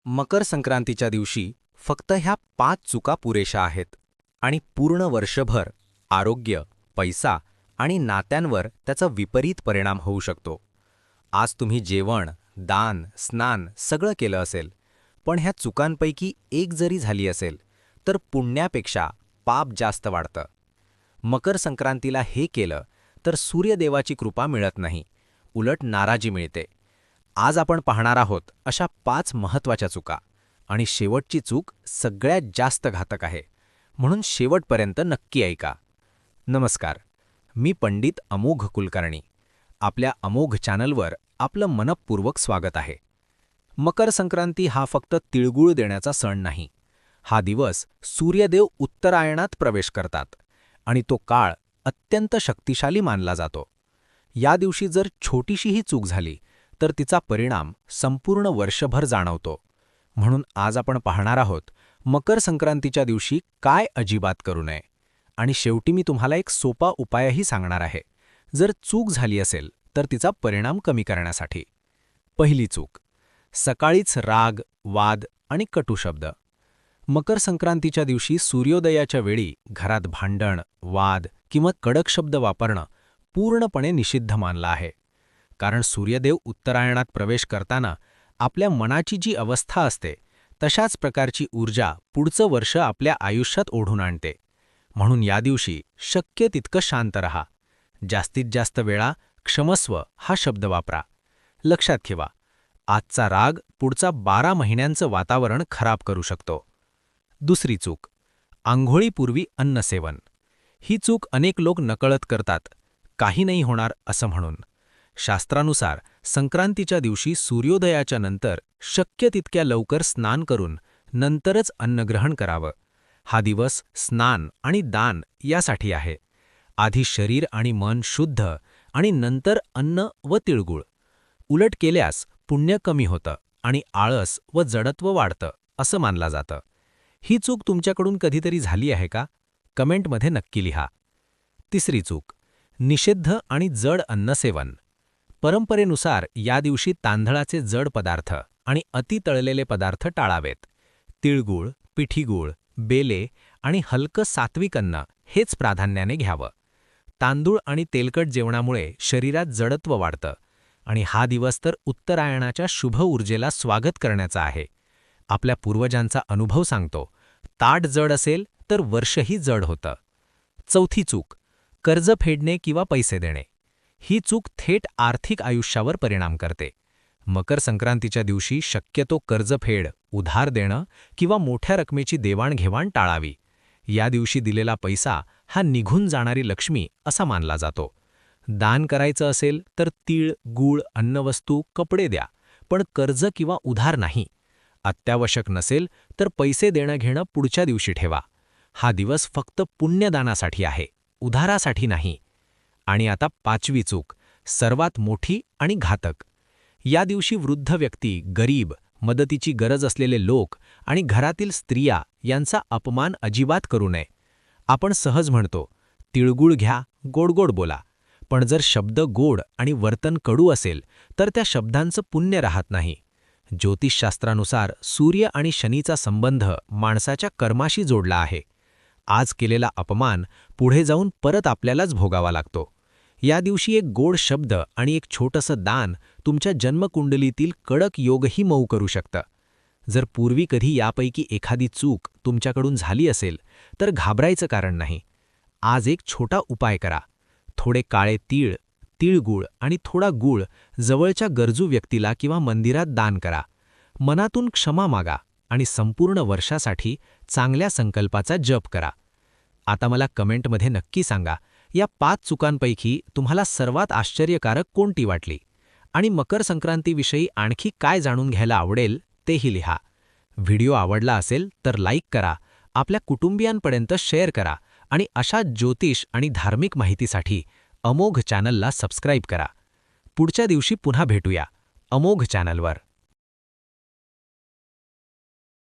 मकर संक्रांतीच्या दिवशी फक्त ह्या 5 चुका पुरेशा आहेत आणि पूर्ण वर्षभर आरोग्य, पैसा आणि नात्यांवर त्याचा विपरीत परिणाम होऊ शकतो. आज तुम्ही जेवण, दान, स्नान सगळं केलं असेल, पण ह्या चुकांपैकी एक जरी झाली असेल, तर पुण्यापेक्षा पाप जास्त वाढतं. मकर संक्रांतीला हे केलं तर सूर्यदेवाची कृपा मिळत नाही, उलट नाराजी मिळते. आज आपण पाहणार आहोत अशा 5 महत्त्वाच्या चुका आणि शेवटची चूक सगळ्यात जास्त घातक आहे, म्हणून शेवटपर्यंत नक्की ऐका. नमस्कार, मी पंडित अमोघ कुलकर्णी. आपल्या अमोघ चॅनलवर आपलं मनःपूर्वक स्वागत आहे. मकर संक्रांती हा फक्त तिळगुळ देण्याचा सण नाही. हा दिवस सूर्यदेव उत्तरायणात प्रवेश करतात आणि तो काळ अत्यंत शक्तिशाली मानला जातो. या दिवशी जर छोटीशीही चूक झाली तर तिचा परिणाम संपूर्ण वर्षभर जाणवतो. म्हणून आज आपण पाहणार आहोत मकर संक्रांतीच्या दिवशी काय अजिबात करू नये. आणि शेवटी मी तुम्हाला एक सोपा उपायही सांगणार आहे, जर चूक झाली असेल तर तिचा परिणाम कमी करण्यासाठी. पहिली चूक, सकाळीच राग, वाद आणि कटू शब्द. मकर संक्रांतीच्या दिवशी सूर्योदयाच्या वेळी घरात भांडण, वाद किंवा कडक शब्द वापरणं पूर्णपणे निषिद्ध मानलं आहे. कारण सूर्यदेव उत्तरायणात प्रवेश करताना आपल्या मनाची जी अवस्था असते तशाच प्रकारची ऊर्जा पुढचं वर्ष आपल्या आयुष्यात ओढून आणते. म्हणून या दिवशी शक्य तितकं शांत रहा. जास्तीत जास्त वेळा क्षमस्व हा शब्द वापरा. लक्षात ठेवा, आजचा राग पुढचा 12 महिन्यांचं वातावरण खराब करू शकतो. दुसरी चूक, आंघोळीपूर्वी अन्नसेवन. ही चूक अनेक लोक नकळत करतात, काही नाही होणार असं म्हणून. शास्त्रानुसार संक्रांतीच्या दिवशी सूर्योदयाच्या नंतर शक्य तितक्या लवकर स्नान करून नंतरच अन्नग्रहण करावं. हा दिवस स्नान आणि दान यासाठी आहे. आधी शरीर आणि मन शुद्ध आणि नंतर अन्न व तिळगुळ. उलट केल्यास पुण्य कमी होतं आणि आळस व जडत्व वाढतं असं मानलं जातं. ही चूक तुमच्याकडून कधीतरी झाली आहे का? कमेंटमध्ये नक्की लिहा. तिसरी चूक, निषिद्ध आणि जड अन्नसेवन. परंपरेनुसार या दिवशी तांदळाचे जड पदार्थ आणि अति तळलेले पदार्थ टाळावेत. तिळगुळ, पिठीगुळ, बेले आणि हलकं सात्विक अन्न हेच प्राधान्याने घ्यावं. तांदूळ आणि तेलकट जेवणामुळे शरीरात जडत्व वाढतं आणि हा दिवस तर उत्तरायणाच्या शुभ ऊर्जेला स्वागत करण्याचा आहे. आपल्या पूर्वजांचा अनुभव सांगतो, ताट जड असेल तर वर्षही जड होतं. चौथी चूक, कर्ज फेडणे किंवा पैसे देणे. ही चूक थेट आर्थिक आयुष्यावर परिणाम करते. मकर संक्रांतीच्या दिवशी शक्यतो कर्जफेड, उधार देणं किंवा मोठ्या रकमेची देवाणघेवाण टाळावी. या दिवशी दिलेला पैसा हा निघून जाणारी लक्ष्मी असा मानला जातो. दान करायचं असेल तर तीळ, गूळ, अन्नवस्तू, कपडे द्या, पण कर्ज किंवा उधार नाही. अत्यावश्यक नसेल तर पैसे देणं घेणं पुढच्या दिवशी ठेवा. हा दिवस फक्त पुण्यदानासाठी आहे, उधारासाठी नाही. आणि आता 5वी चूक, सर्वात मोठी आणि घातक. या दिवशी वृद्ध व्यक्ती, गरीब, मदतीची गरज असलेले लोक आणि घरातील स्त्रिया यांचा अपमान अजिबात करू नये. आपण सहज म्हणतो, तिळगुळ घ्या, गोडगोड बोला. पण जर शब्द गोड आणि वर्तन कडू असेल तर त्या शब्दांचं पुण्य राहत नाही. ज्योतिषशास्त्रानुसार सूर्य आणि शनीचा संबंध माणसाच्या कर्माशी जोडला आहे. आज केलेला अपमान पुढे जाऊन परत आपल्यालाच भोगावा लागतो. या दिवशी एक गोड शब्द आणि एक छोटंसं दान तुमच्या जन्मकुंडलीतील कडक योगही मऊ करू शकतं. जर पूर्वी कधी यापैकी एखादी चूक तुमच्याकडून झाली असेल तर घाबरायचं कारण नाही. आज एक छोटा उपाय करा. थोडे काळे तीळ, तिळगुळ आणि थोडा गूळ जवळच्या गरजू व्यक्तीला किंवा मंदिरात दान करा. मनातून क्षमा मागा आणि संपूर्ण वर्षासाठी चांगल्या संकल्पाचा जप करा. आता मला कमेंटमध्ये नक्की सांगा, या 5 चुकांपैकी तुम्हाला सर्वात आश्चर्यकारक कोणती वाटली? आणि मकर संक्रांतीविषयी आणखी काय जाणून घ्यायला आवडेल तेही लिहा. व्हिडिओ आवडला असेल तर लाईक करा, आपल्या कुटुंबियांपर्यंत शेअर करा आणि अशा ज्योतिष आणि धार्मिक माहितीसाठी अमोघ चॅनलला सबस्क्राईब करा. पुढच्या दिवशी पुन्हा भेटूया अमोघ चॅनलवर.